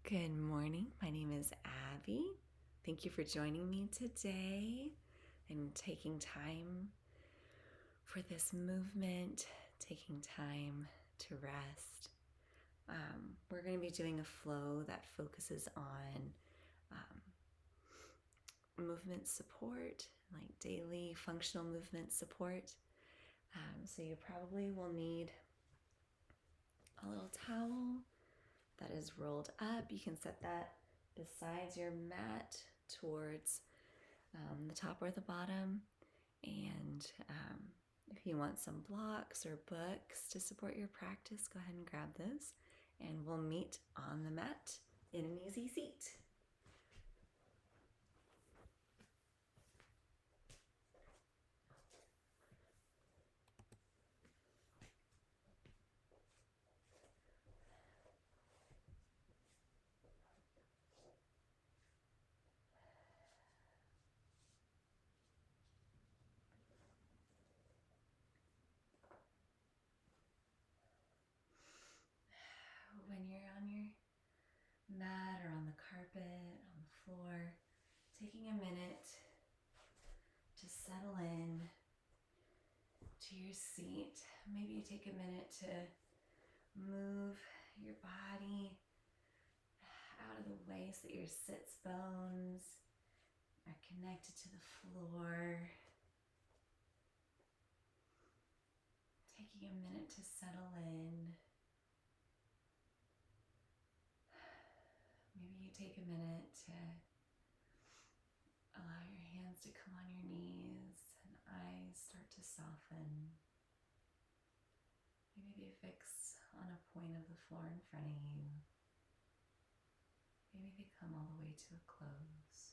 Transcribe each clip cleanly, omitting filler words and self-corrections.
Good morning. My name is Abby. Thank you for joining me today and taking time for this movement, taking time to rest. We're going to be doing a flow that focuses on movement support, like daily functional movement support. So you probably will need a little towel that is rolled up. You can set that beside your mat towards the top or the bottom. And if you want some blocks or books to support your practice, go ahead and grab those. And we'll meet on the mat in an easy seat. When you're on your mat or on the carpet, on the floor, taking a minute to settle in to your seat. Maybe you take a minute to move your body out of the way so that your sits bones are connected to the floor. Taking a minute to settle in. Maybe you take a minute to allow your hands to come on your knees and eyes start to soften. Maybe they fix on a point of the floor in front of you. Maybe they come all the way to a close.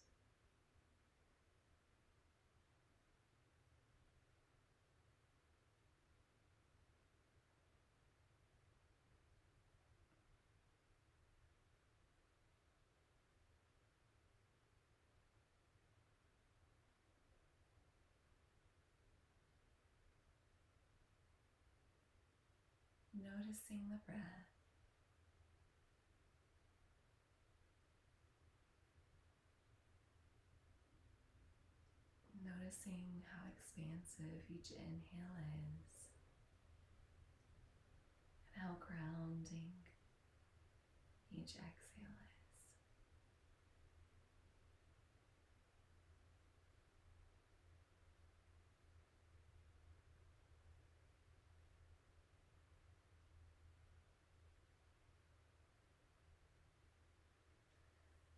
Noticing the breath. Noticing how expansive each inhale is and how grounding each exhale is.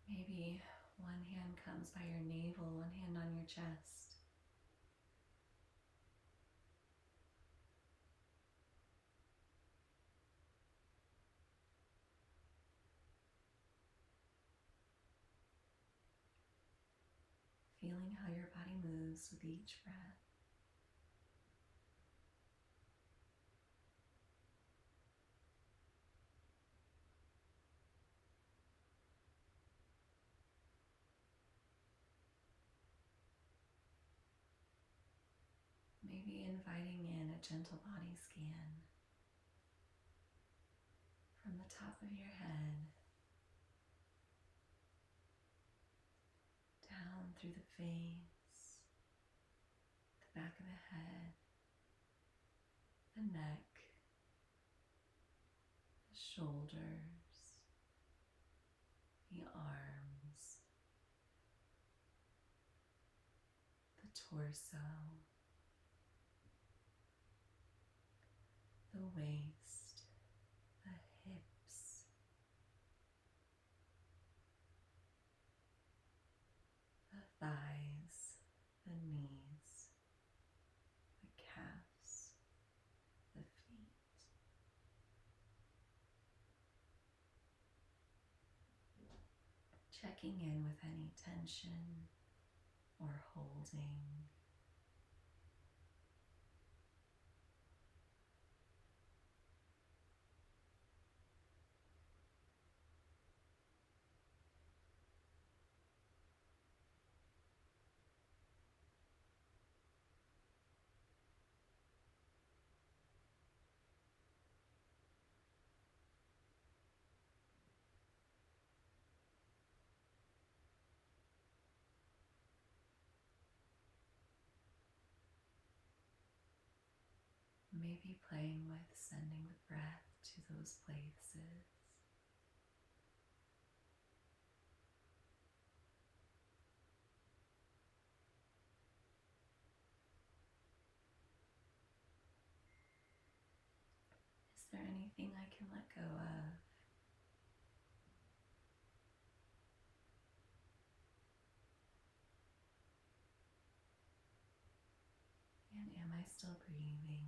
Maybe one hand comes by your navel, one hand on your chest. Feeling how your body moves with each breath. Maybe inviting in a gentle body scan from the top of your head down through the face, the back of the head, the neck, the shoulders, the arms, the torso, the waist, the hips, the thighs, the knees, the calves, the feet. Checking in with any tension or holding. maybe playing with sending the breath to those places. Is there anything I can let go of? And am I still breathing?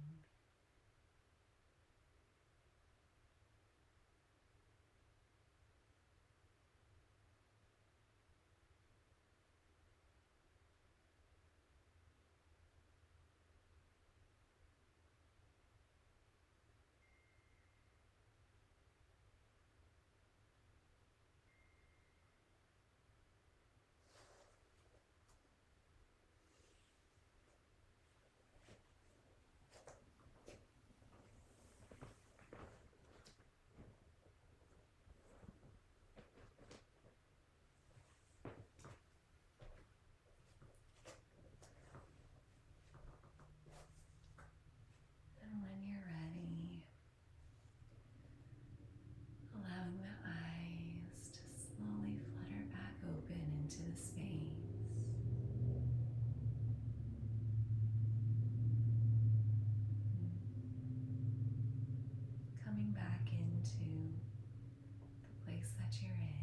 And when you're ready, allowing the eyes to slowly flutter back open into the space. Coming back into the place that you're in.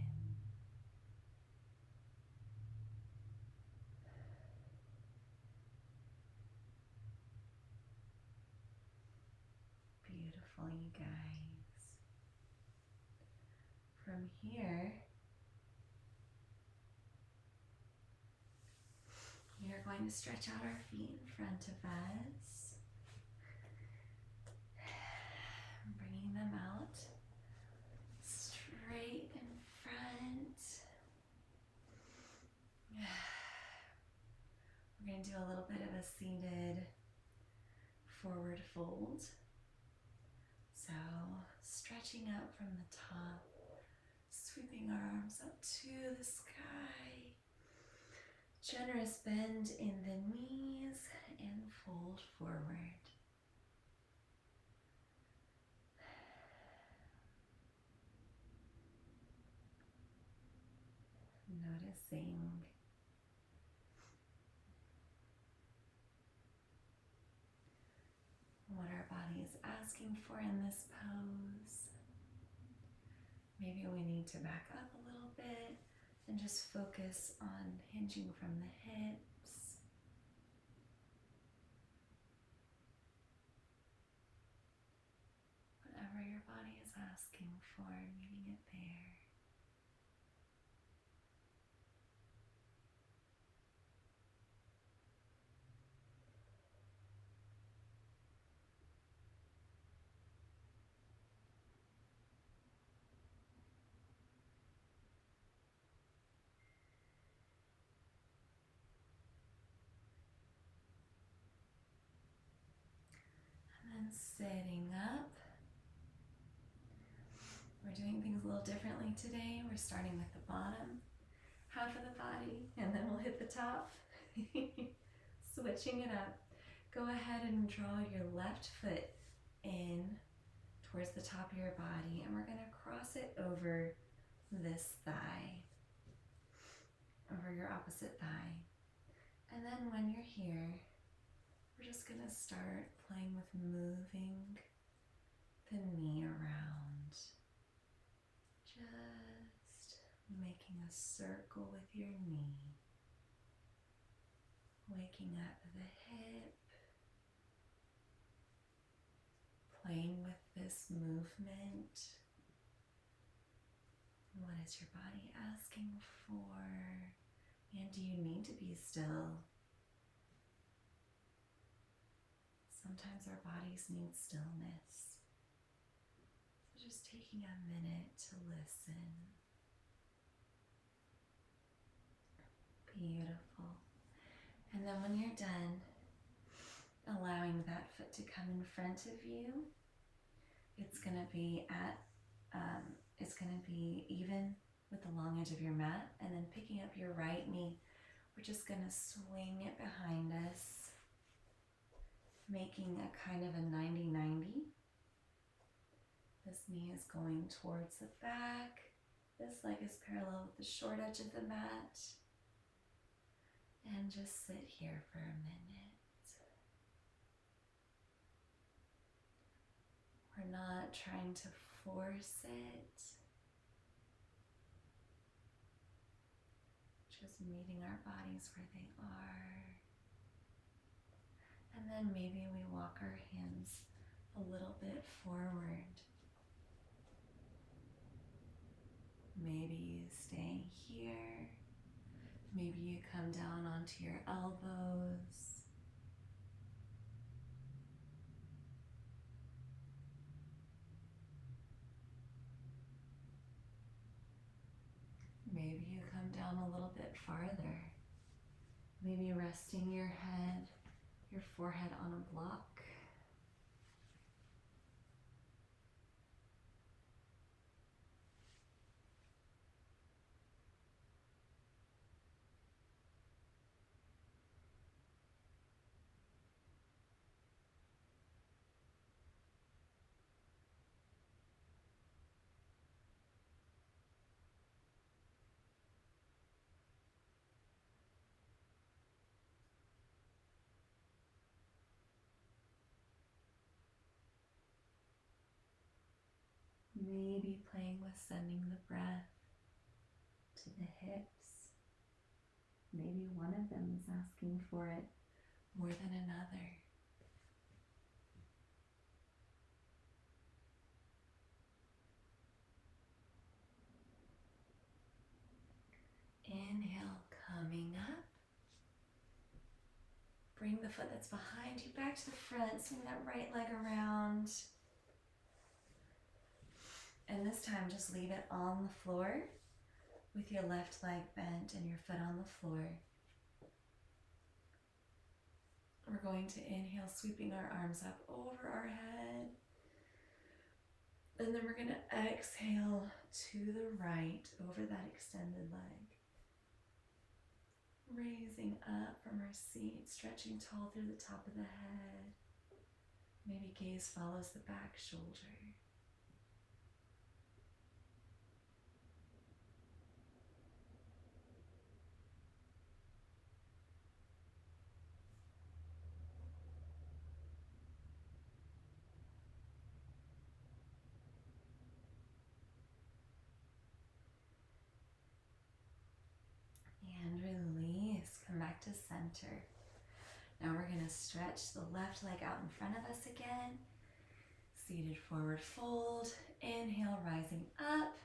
Beautiful, you guys. From here, we are going to stretch out our feet in front of us, bringing them out straight in front. We're going to do a little bit of a seated forward fold. So stretching up from the top, sweeping our arms up to the sky. Generous bend in the knees and fold forward. Noticing what our body is asking for in this pose. Maybe we need to back up a little bit and just focus on hinging from the hips. Whatever your body is asking for, meeting it there. And then sitting up. We're doing things a little differently today. We're starting with the bottom half of the body, and then we'll hit the top. Switching it up. Go ahead and draw your left foot in towards the top of your body, and we're going to cross it over this thigh, over your opposite thigh. And then when you're here, we're just going to start playing with moving the knee around. Just making a circle with your knee. Waking up the hip. Playing with this movement. What is your body asking for? And do you need to be still? Sometimes our bodies need stillness. So just taking a minute to listen. Beautiful. And then when you're done, allowing that foot to come in front of you, it's going to be even with the long edge of your mat, and then picking up your right knee, we're just going to swing it behind us making a kind of a 90-90. This knee is going towards the back. This leg is parallel with the short edge of the mat. And just sit here for a minute. We're not trying to force it. Just meeting our bodies where they are. And then maybe we walk our hands a little bit forward. Maybe you stay here. Maybe you come down onto your elbows. Maybe you come down a little bit farther. Maybe resting your head, your forehead on a block. Maybe playing with sending the breath to the hips. Maybe one of them is asking for it more than another. Inhale, coming up. Bring the foot that's behind you back to the front. Swing that right leg around. And this time, just leave it on the floor with your left leg bent and your foot on the floor. We're going to inhale, sweeping our arms up over our head. And then we're going to exhale to the right over that extended leg. Raising up from our seat, stretching tall through the top of the head. Maybe gaze follows the back shoulder. And release, come back to center. Now we're going to stretch the left leg out in front of us again. Seated forward fold. Inhale, rising up.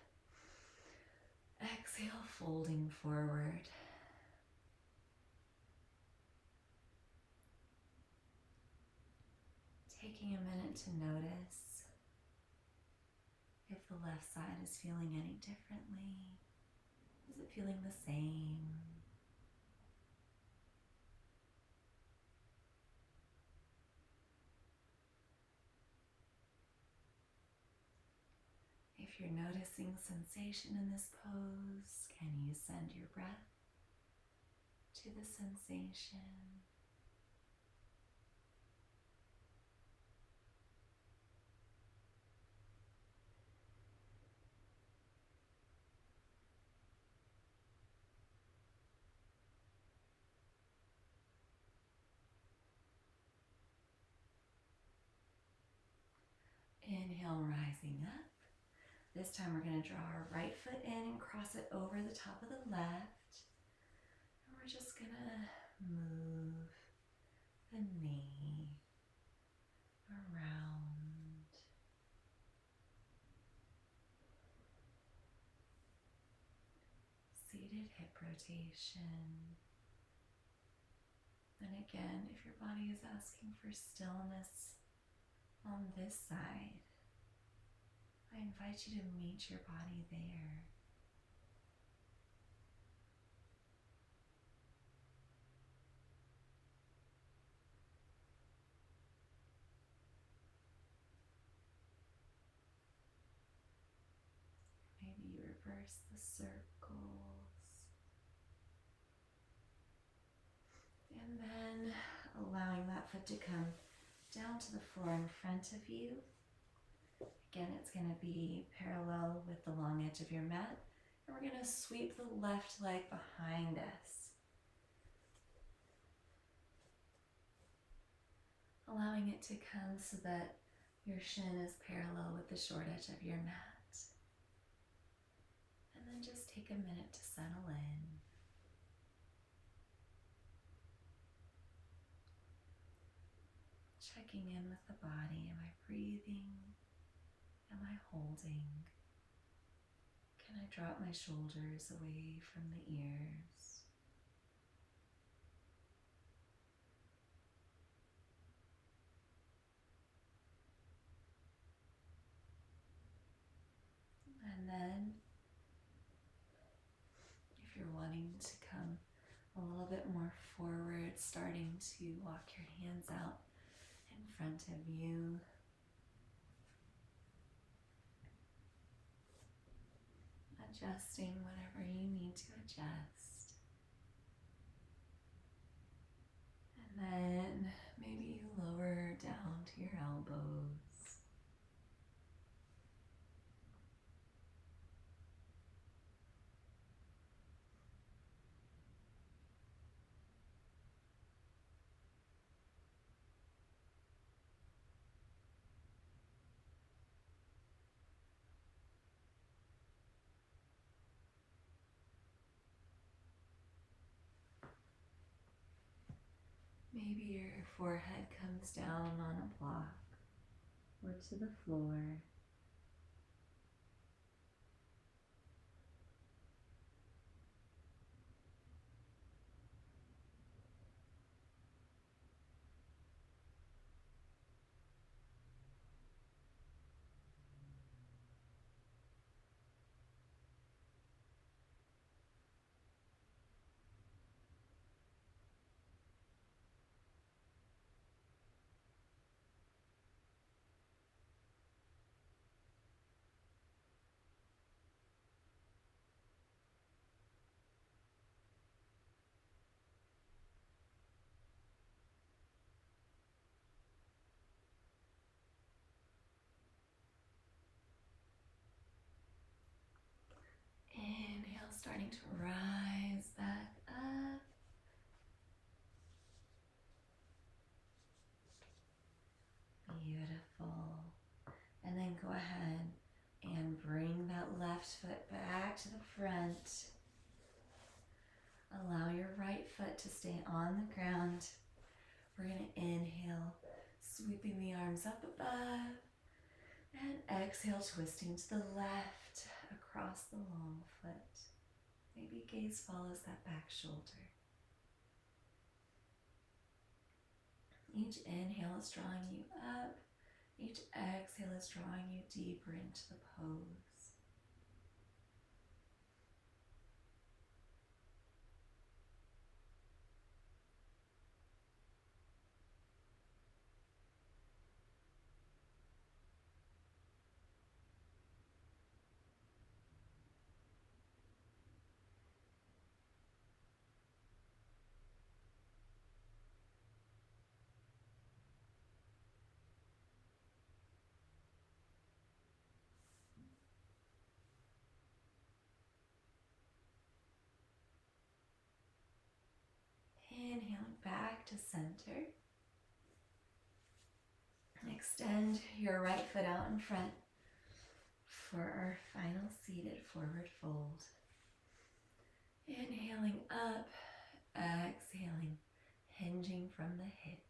Exhale, folding forward. Taking a minute to notice if the left side is feeling any differently. Is it feeling the same? If you're noticing sensation in this pose, can you send your breath to the sensation? Inhale, rising up. This time we're going to draw our right foot in and cross it over the top of the left. And we're just going to move the knee around. Seated hip rotation. And again, if your body is asking for stillness on this side, I invite you to meet your body there. Maybe you reverse the circles. And then allowing that foot to come down to the floor in front of you. Again, it's going to be parallel with the long edge of your mat. And we're going to sweep the left leg behind us, allowing it to come so that your shin is parallel with the short edge of your mat. And then just take a minute to settle in. Checking in with the body. Am I breathing? Am I holding? Can I drop my shoulders away from the ears? And then, if you're wanting to come a little bit more forward, starting to walk your hands out in front of you. Adjusting whatever you need to adjust. And then maybe you lower down to your elbows. Maybe your forehead comes down on a block or to the floor. Inhale, starting to rise back up. Beautiful. And then go ahead and bring that left foot back to the front. Allow your right foot to stay on the ground. We're going to inhale, sweeping the arms up above. And exhale, twisting to the left across the long foot. Maybe gaze follows that back shoulder. Each inhale is drawing you up. Each exhale is drawing you deeper into the pose. Inhaling back to center. Extend your right foot out in front for our final seated forward fold. Inhaling up, exhaling, hinging from the hips.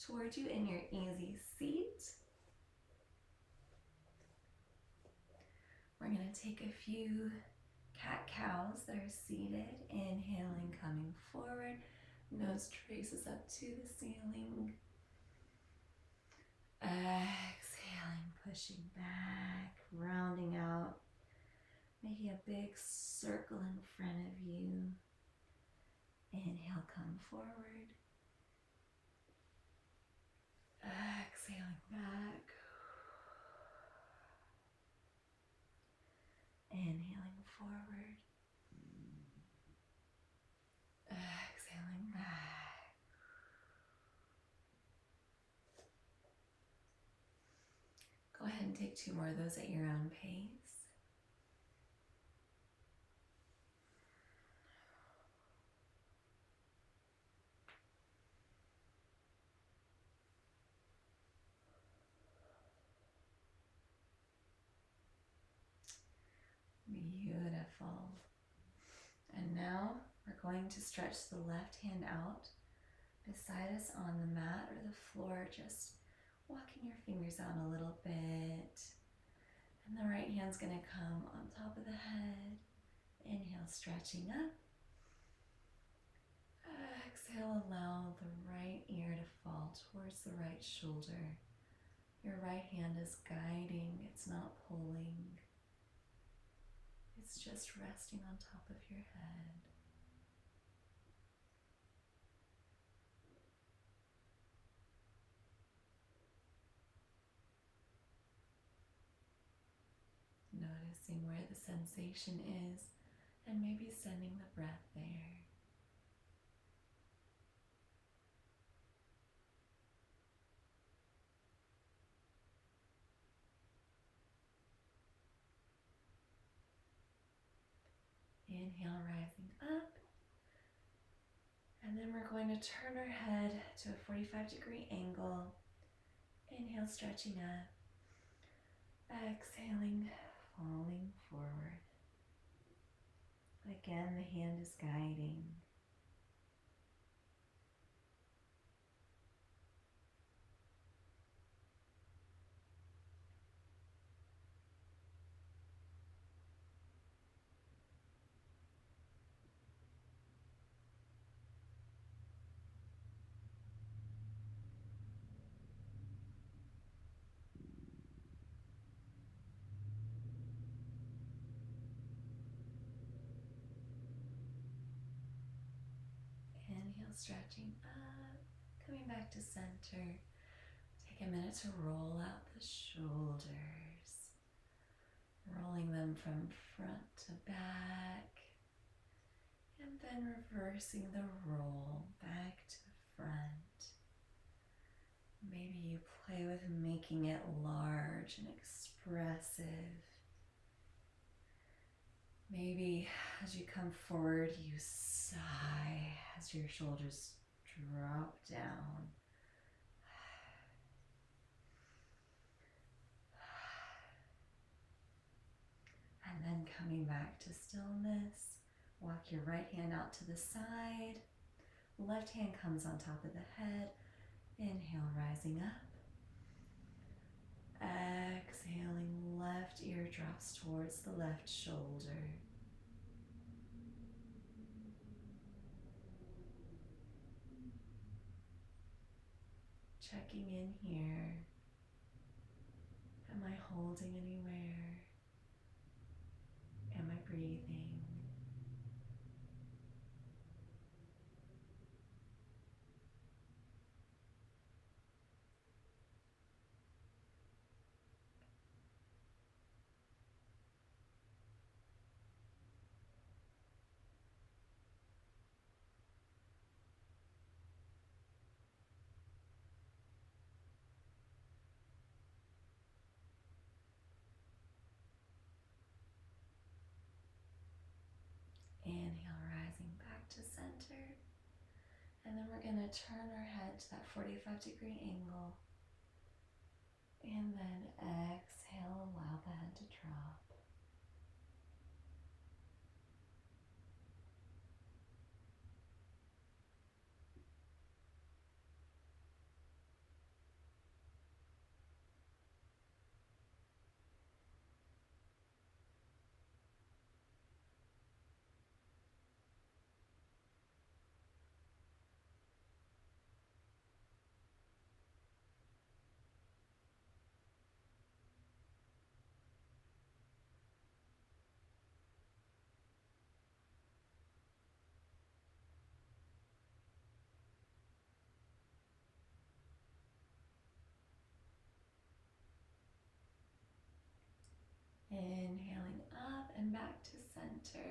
toward you in your easy seat. We're going to take a few cat-cows that are seated, inhaling, coming forward, nose traces up to the ceiling. Exhaling, pushing back, rounding out, making a big circle in front of you. Inhale, come forward. Exhaling back. Inhaling forward. Exhaling back. Go ahead and take 2 more of those at your own pace. Beautiful. And now we're going to stretch the left hand out beside us on the mat or the floor, just walking your fingers out a little bit. And the right hand's going to come on top of the head. Inhale, stretching up. Exhale, allow the right ear to fall towards the right shoulder. Your right hand is guiding, it's not pulling. It's just resting on top of your head. Noticing where the sensation is and maybe sending the breath there. Inhale, rising up. And then we're going to turn our head to a 45-degree angle. Inhale, stretching up. Exhaling, falling forward. Again, the hand is guiding. Inhale, stretching up, coming back to center. Take a minute to roll out the shoulders, rolling them from front to back, and then reversing the roll back to the front. Maybe you play with making it large and expressive. Maybe as you come forward, you sigh as your shoulders drop down. And then coming back to stillness, walk your right hand out to the side. Left hand comes on top of the head. Inhale, rising up. Exhaling, left ear drops towards the left shoulder. Checking in here. Am I holding anywhere? Am I breathing? Inhale, rising back to center. And then we're going to turn our head to that 45-degree angle. And then exhale, allow the head to drop. center.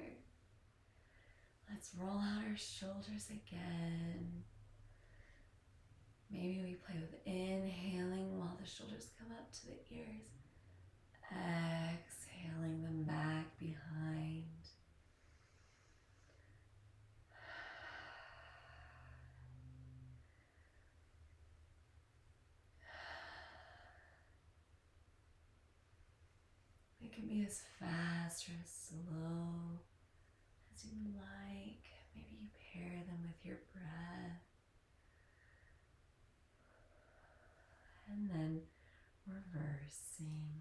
Let's roll out our shoulders again. Maybe we play with inhaling while the shoulders come up to the ears. Exhaling them back behind. It can be as fast or as slow as you like. Maybe you pair them with your breath. And then reversing.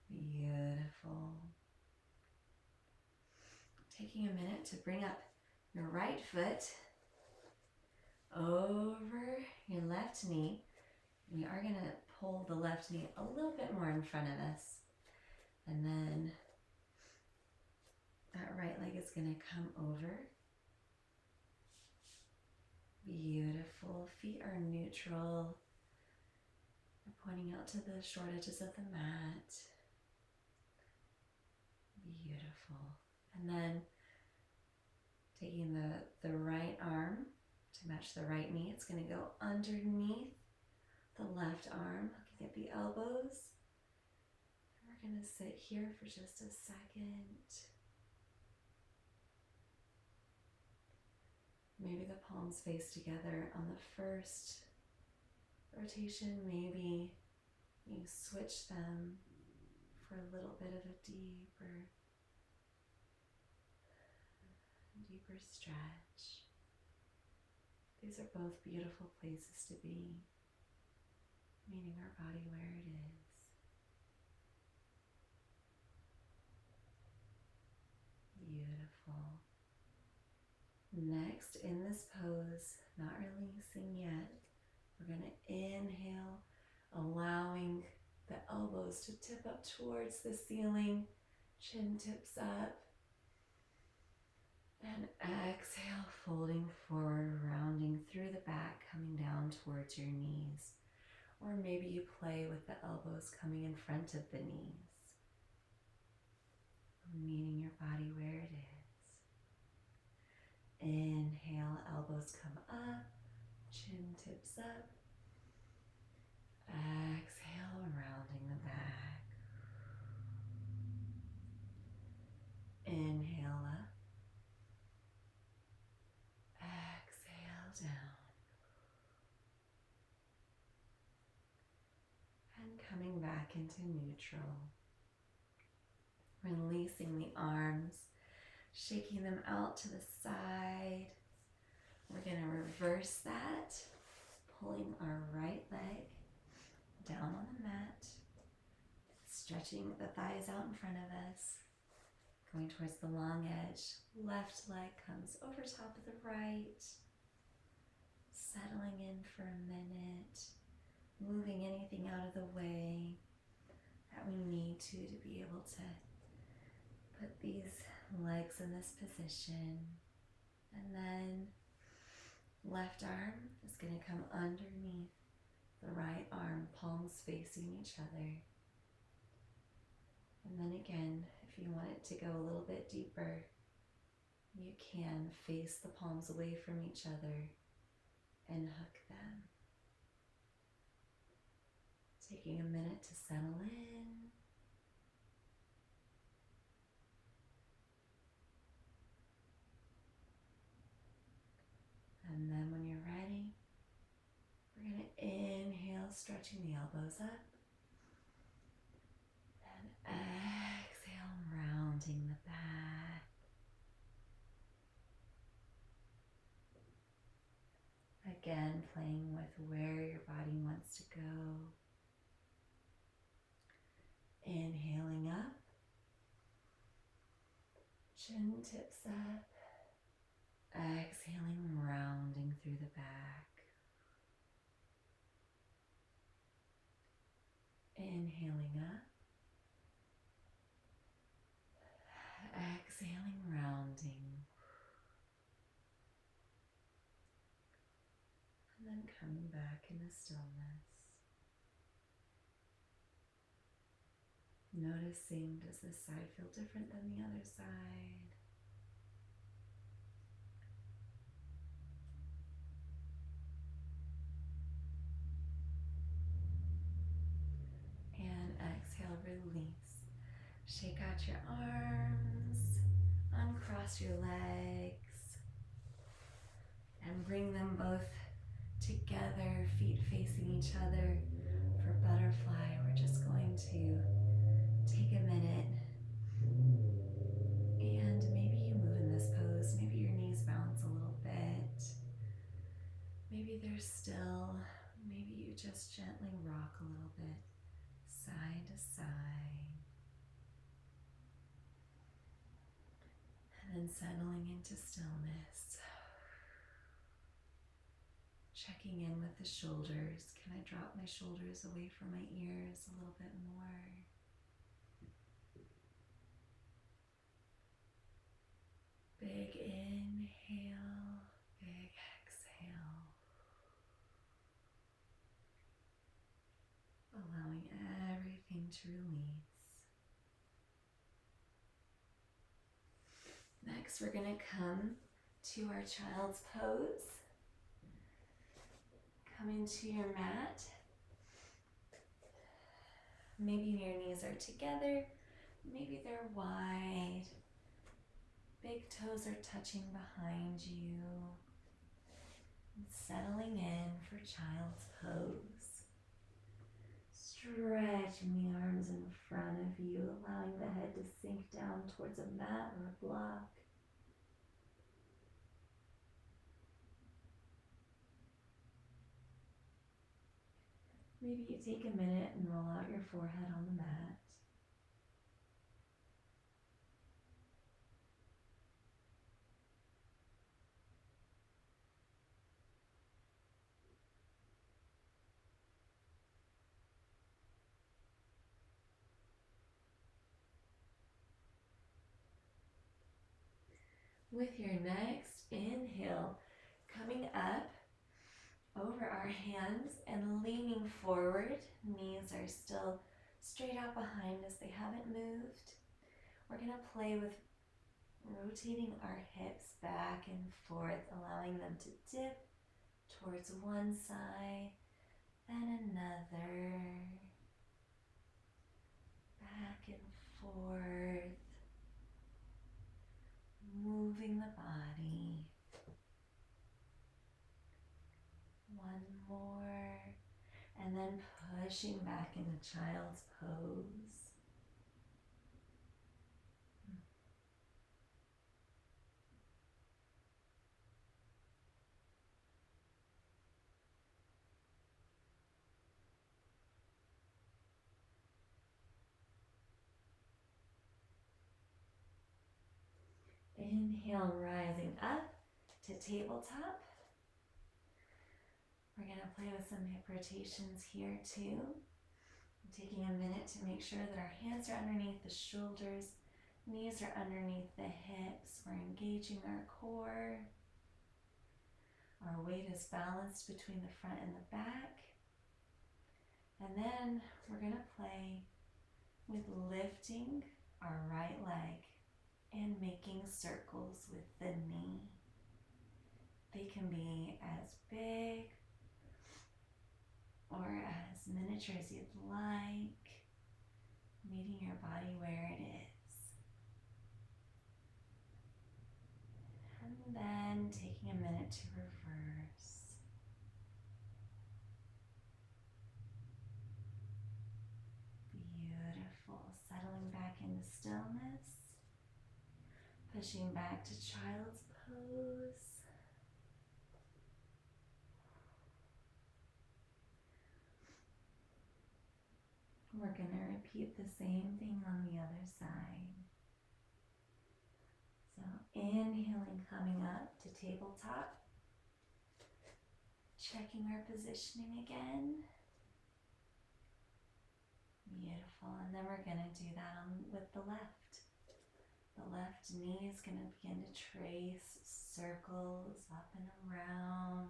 Beautiful. Taking a minute to bring up your right foot over your left knee. We are going to pull the left knee a little bit more in front of us. And then that right leg is going to come over. Beautiful. Feet are neutral. We're pointing out to the short edges of the mat. Beautiful. And then taking the right arm to match the right knee, it's going to go underneath the left arm, looking at the elbows. And we're going to sit here for just a second. Maybe the palms face together on the first rotation. Maybe you switch them for a little bit of a deeper stretch. These are both beautiful places to be, meeting our body where it is. Beautiful. Next, in this pose, not releasing yet, we're going to inhale, allowing the elbows to tip up towards the ceiling, chin tips up, and exhale, folding forward, rounding through the back, coming down towards your knees. Or maybe you play with the elbows coming in front of the knees, meeting your body where it is. Inhale, elbows come up, chin tips up. Exhale, rounding the back. Inhale up. Exhale down. And coming back into neutral. Releasing the arms, shaking them out to the side. We're going to reverse that, pulling our right leg down on the mat, stretching the thighs out in front of us, going towards the long edge. Left leg comes over top of the right, settling in for a minute, moving anything out of the way that we need to be able to put these legs in this position. And then left arm is going to come underneath the right arm, palms facing each other. And then again, if you want it to go a little bit deeper, you can face the palms away from each other and hook them. Taking a minute to settle in. And then when you're ready, we're going to inhale, stretching the elbows up. And exhale, rounding the back. Again, playing with where your body wants to go. Inhaling up. Chin tips up. Exhaling, rounding through the back. Inhaling up. Exhale, back in the stillness. Noticing, does this side feel different than the other side? And exhale, release. Shake out your arms, uncross your legs, and bring them both together, feet facing each other. For butterfly, we're just going to take a minute, and maybe you move in this pose, maybe your knees bounce a little bit, maybe they're still, maybe you just gently rock a little bit, side to side, and then settling into stillness. Checking in with the shoulders. Can I drop my shoulders away from my ears a little bit more? Big inhale, big exhale. Allowing everything to release. Next, we're going to come to our child's pose. Come into your mat. Maybe your knees are together, maybe they're wide. Big toes are touching behind you. And settling in for child's pose. Stretching the arms in front of you, allowing the head to sink down towards a mat or a block. Maybe you take a minute and roll out your forehead on the mat. With your next inhale, coming up over our hands and leaning forward. Knees are still straight out behind us, they haven't moved. We're going to play with rotating our hips back and forth, allowing them to dip towards one side, then another. Back and forth. Moving the body. One more. And then pushing back into child's pose. Inhale, rising up to tabletop. We're going to play with some hip rotations here too. Taking a minute to make sure that our hands are underneath the shoulders, knees are underneath the hips. We're engaging our core. Our weight is balanced between the front and the back. And then we're going to play with lifting our right leg and making circles with the knee. They can be as big or as miniature as you'd like, meeting your body where it is. And then taking a minute to reverse. Beautiful. Settling back into stillness. Pushing back to child's pose. We're going to repeat the same thing on the other side. So inhaling, coming up to tabletop. Checking our positioning again. Beautiful. And then we're going to do that with the left. The left knee is going to begin to trace circles up and around.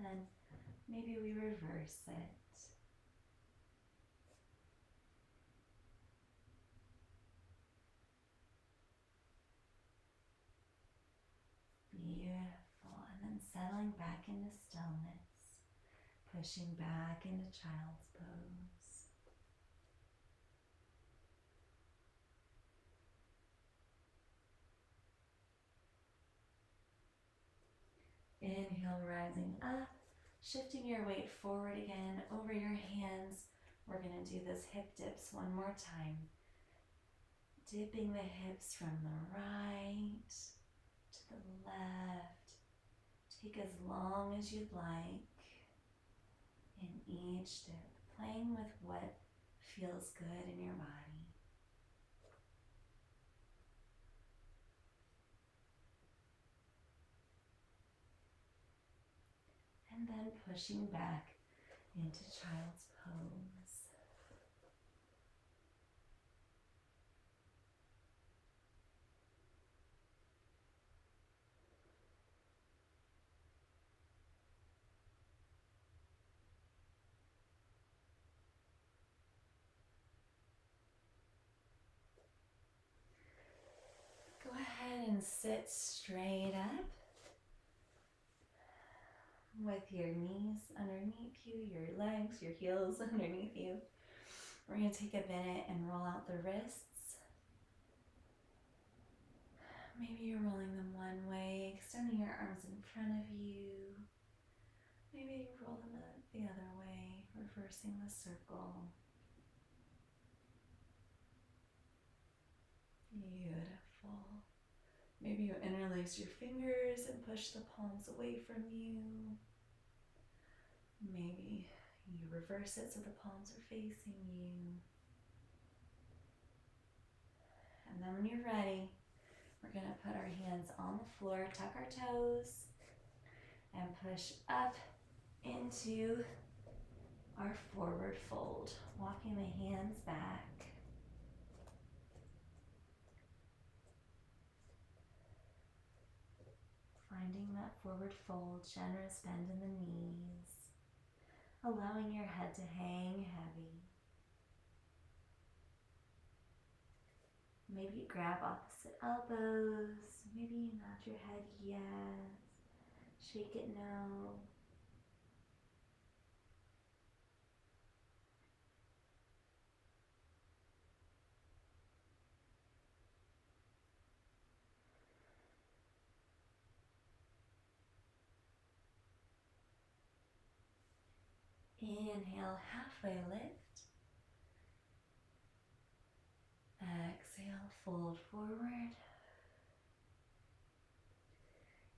then maybe we reverse it. Beautiful. And then settling back into stillness, pushing back into child's pose. Inhale, rising up, shifting your weight forward again over your hands. We're going to do those hip dips one more time. Dipping the hips from the right to the left. Take as long as you'd like in each dip, playing with what feels good in your body. And then pushing back into child's pose. Go ahead and sit straight up with your knees underneath you, your legs, your heels underneath you. We're going to take a minute and roll out the wrists. Maybe you're rolling them one way, extending your arms in front of you. Maybe you roll them the other way, reversing the circle. Beautiful. Maybe you interlace your fingers and push the palms away from you. Maybe you reverse it so the palms are facing you. And then when you're ready, we're going to put our hands on the floor, tuck our toes, and push up into our forward fold, walking the hands back. Finding that forward fold, generous bend in the knees, allowing your head to hang heavy. Maybe you grab opposite elbows, maybe you nod your head yes, shake it no. Inhale, halfway lift. Exhale, fold forward.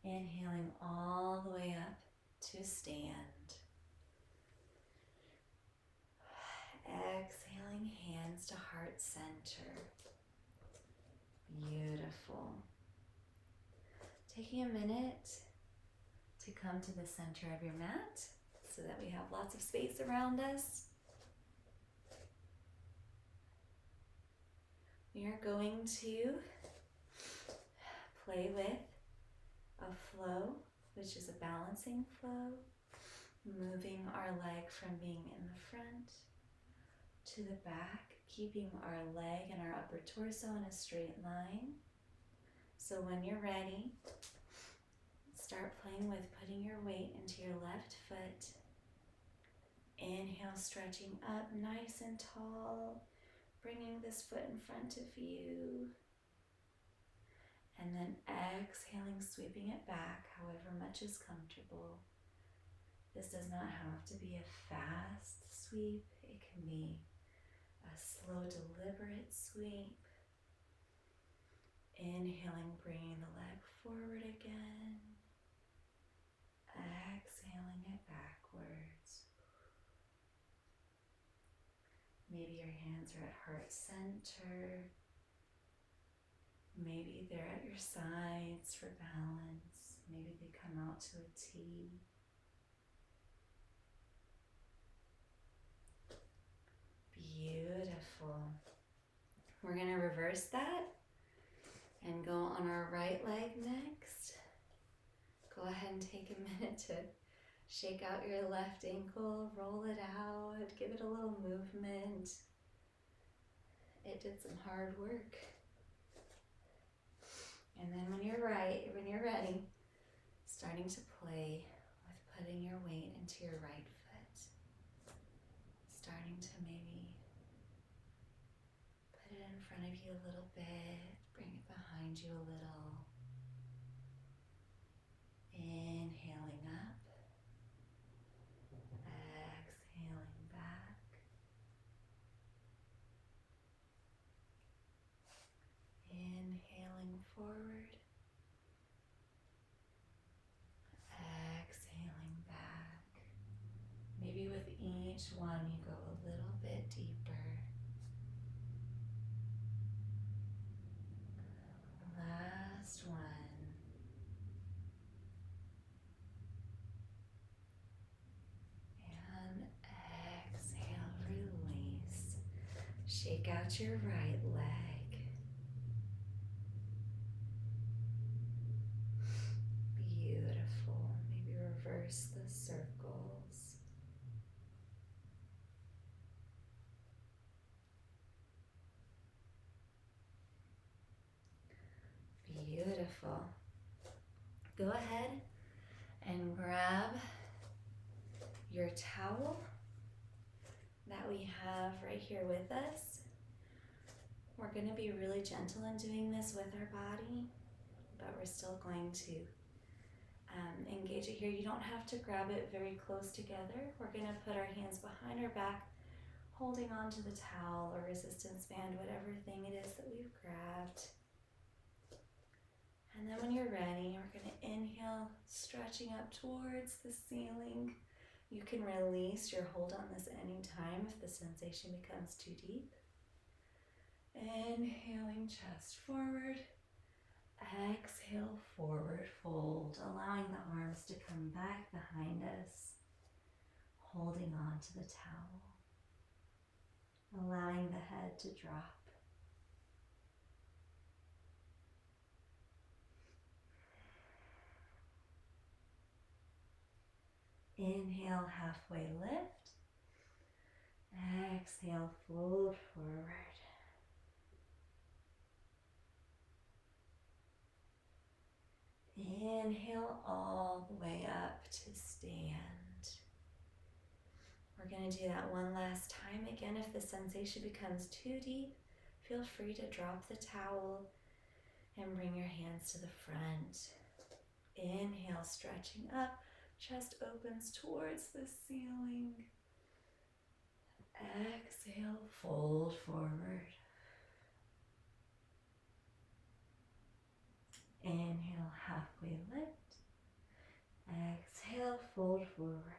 Inhaling all the way up to stand. Exhaling, hands to heart center. Beautiful. Taking a minute to come to the center of your mat so that we have lots of space around us. We are going to play with a flow, which is a balancing flow, moving our leg from being in the front to the back, keeping our leg and our upper torso in a straight line. So when you're ready, start playing with putting your weight into your left foot. Inhale, stretching up nice and tall, bringing this foot in front of you. And then exhaling, sweeping it back however much is comfortable. This does not have to be a fast sweep. It can be a slow, deliberate sweep. Inhaling, bringing the leg forward again. Exhaling it backwards. Maybe your hands are at heart center. Maybe they're at your sides for balance. Maybe they come out to a T. Beautiful. We're going to reverse that and go on our right leg next. Go ahead and take a minute to Shake out your left ankle, roll it out, give it a little movement. It did some hard work. And then when you're ready, starting to play with putting your weight into your right foot. Starting to maybe put it in front of you a little bit, bring it behind you a little. Inhaling up, exhaling back. Inhaling forward, exhaling back. Maybe with each one you go a little bit deeper. Last one. And exhale, release. Shake out your right leg. Beautiful. Maybe reverse the circles. Beautiful. Go ahead and grab your towel that we have right here with us. We're going to be really gentle in doing this with our body, but we're still going to engage it here. You don't have to grab it very close together. We're going to put our hands behind our back, holding on to the towel or resistance band, whatever thing it is that we've grabbed. And then when you're ready, we're going to inhale, stretching up towards the ceiling. You can release your hold on this anytime if the sensation becomes too deep. Inhaling, chest forward. Exhale, forward fold, allowing the arms to come back behind us, holding on to the towel, allowing the head to drop. Inhale, halfway lift. Exhale, fold forward. Inhale all the way up to stand. We're going to do that one last time. Again, if the sensation becomes too deep, feel free to drop the towel and bring your hands to the front. Inhale, stretching up. Chest opens towards the ceiling. Exhale, fold forward. Inhale, halfway lift. Exhale, fold forward.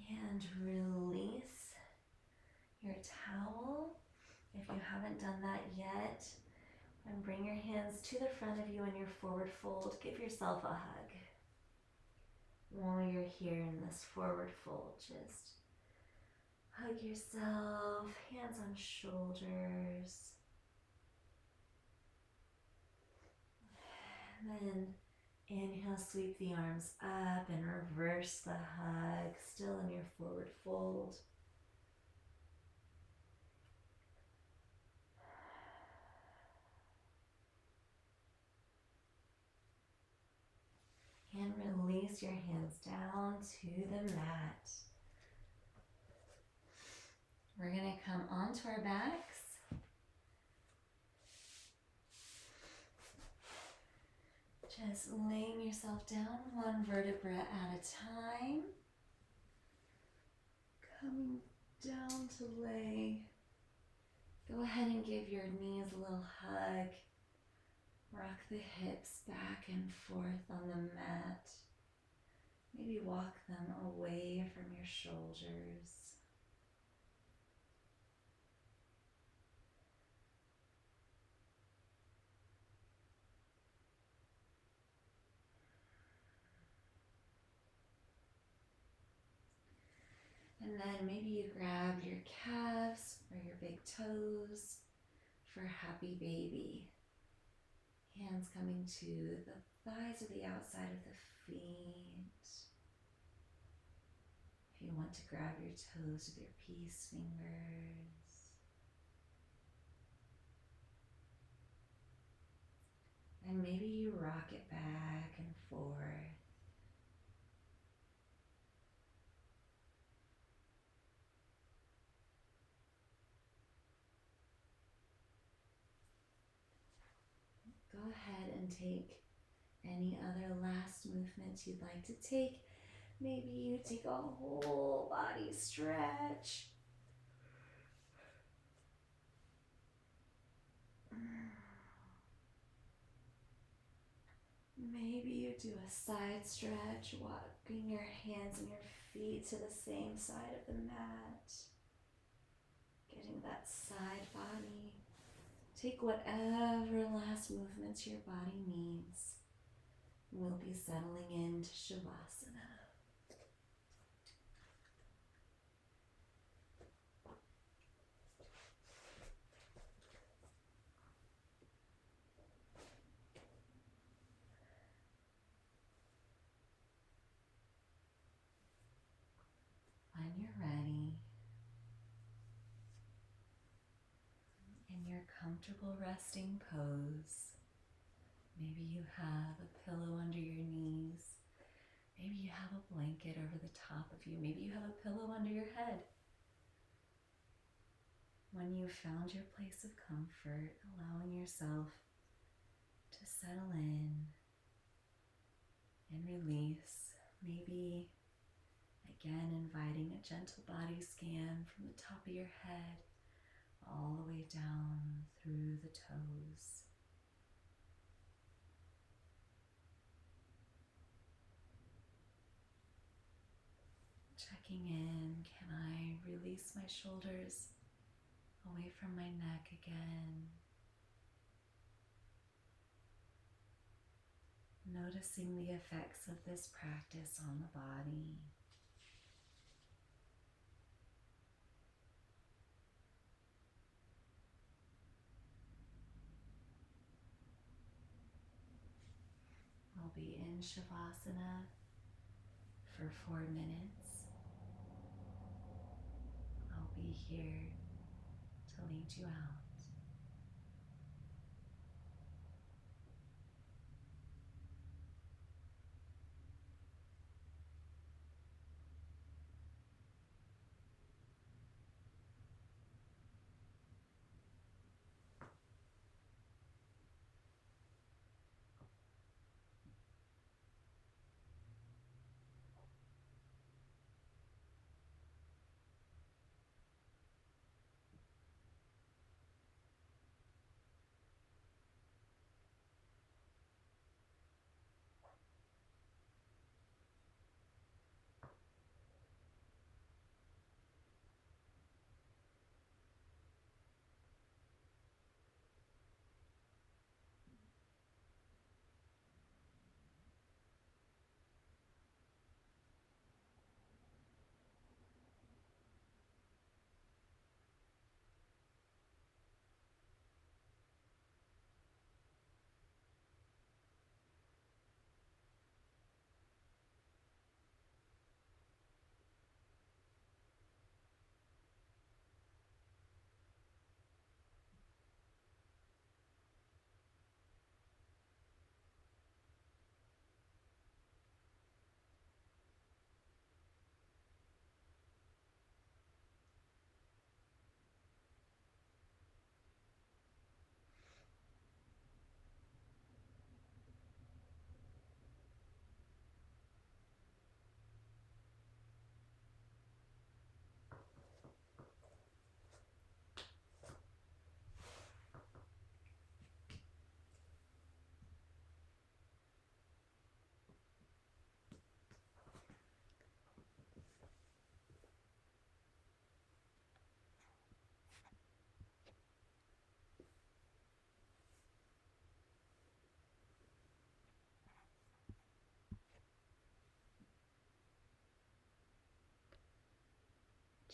And release your towel. If you haven't done that yet, and bring your hands to the front of you in your forward fold. Give yourself a hug. While you're here in this forward fold, just hug yourself, hands on shoulders. And then inhale, sweep the arms up and reverse the hug, still in your forward fold. And release your hands down to the mat. We're going to come onto our backs. Just laying yourself down one vertebra at a time. Coming down to lay. Go ahead and give your knees a little hug. Rock the hips back and forth on the mat. Maybe walk them away from your shoulders. And then maybe you grab your calves or your big toes for happy baby. Hands coming to the thighs or the outside of the feet. If you want to grab your toes with your peace fingers. And maybe you rock it back and forth. Go ahead and take any other last movements you'd like to take. Maybe you take a whole body stretch. Maybe you do a side stretch, walking your hands and your feet to the same side of the mat. Getting that side body. Take whatever last movements your body needs. We'll be settling into Shavasana. When you're ready, in your comfortable resting pose, maybe you have a pillow under your knees. Maybe you have a blanket over the top of you. Maybe you have a pillow under your head. When you've found your place of comfort, allowing yourself to settle in and release. Maybe again inviting a gentle body scan from the top of your head all the way down through the toes. Checking in, can I release my shoulders away from my neck again? Noticing the effects of this practice on the body. We'll be in Shavasana for 4 minutes. I'll be here to lead you out.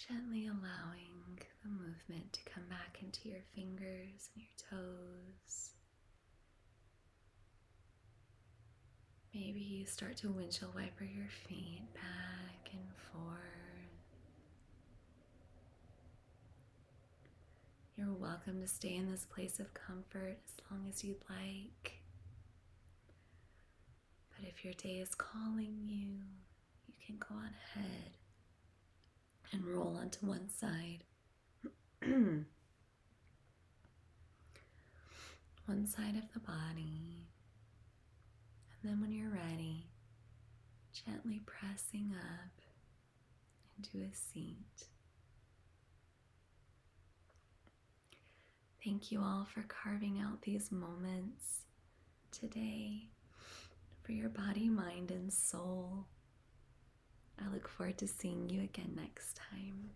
Gently allowing the movement to come back into your fingers and your toes. Maybe you start to windshield wiper your feet back and forth. You're welcome to stay in this place of comfort as long as you'd like. But if your day is calling you, you can go on ahead and roll onto one side. One side of the body. And then when you're ready, gently pressing up into a seat. Thank you all for carving out these moments today for your body, mind, and soul. I look forward to seeing you again next time.